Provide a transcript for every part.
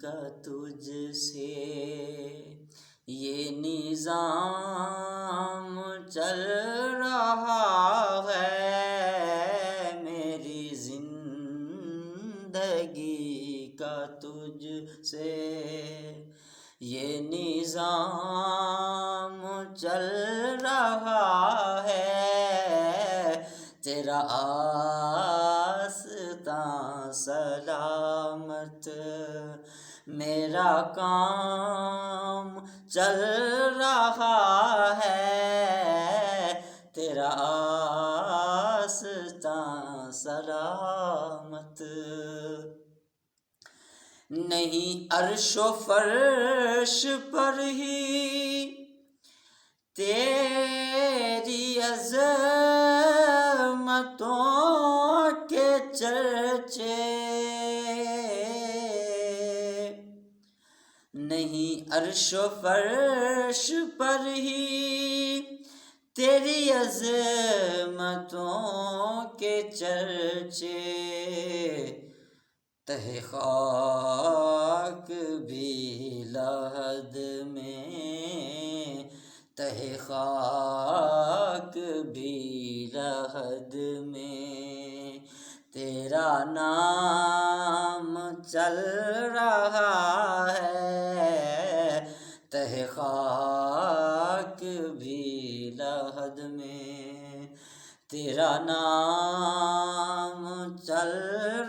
کا تجھ سے یہ نظام چل رہا ہے، میری زندگی کا تجھ سے یہ نظام چل رہا ہے، تیرا آستاں سلامت، میرا کام چل رہا ہے، تیرا آستاں سلامت۔ نہیں عرش و فرش پر ہی تیری عظمتوں کے چرچے، نہیں عرش و فرش پر ہی تیری عظمتوں کے چرچے، تہ خاک بھی لحد میں، تہ خاک بھی لحد میں تیرا نام چل رہا ہے، تہ خاک بھی لحد میں تیرا نام چل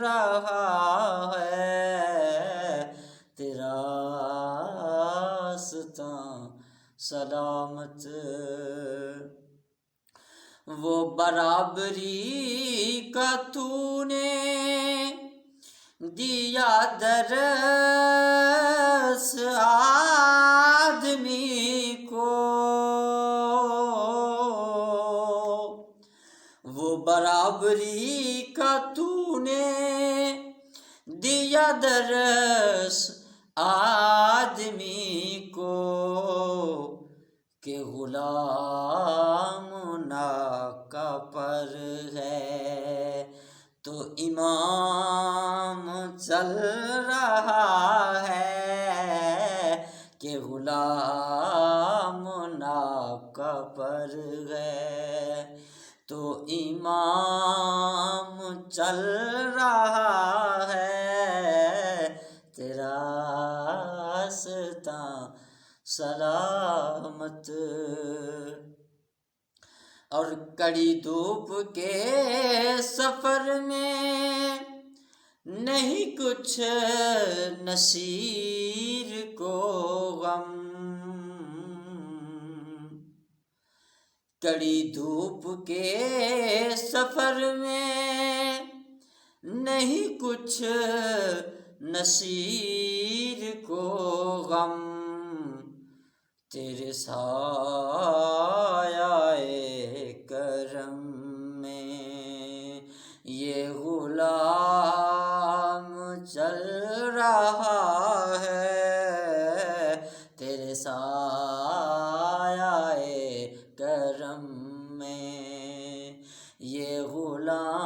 رہا ہے، تیرا آستاں سلامت۔ وہ برابری کا تو نے دیا درس آدمی کو، وہ برابری کا تو نے دیا درس آدمی کو، کہ غلام ناکہ پر ہے تو امام چل رہا ہے، کہ غلام ناکہ پر ہے تو امام چل رہا ہے، تیرا آستاں سلامت۔ اور کڑی دھوپ کے سفر میں نہیں کچھ نصیر کو غم، کڑی دھوپ کے سفر میں نہیں کچھ نصیر کو غم، تیرے سایہ کرم میں یہ غلام چل رہا ہے، تیرے سایہ کرم میں یہ غلام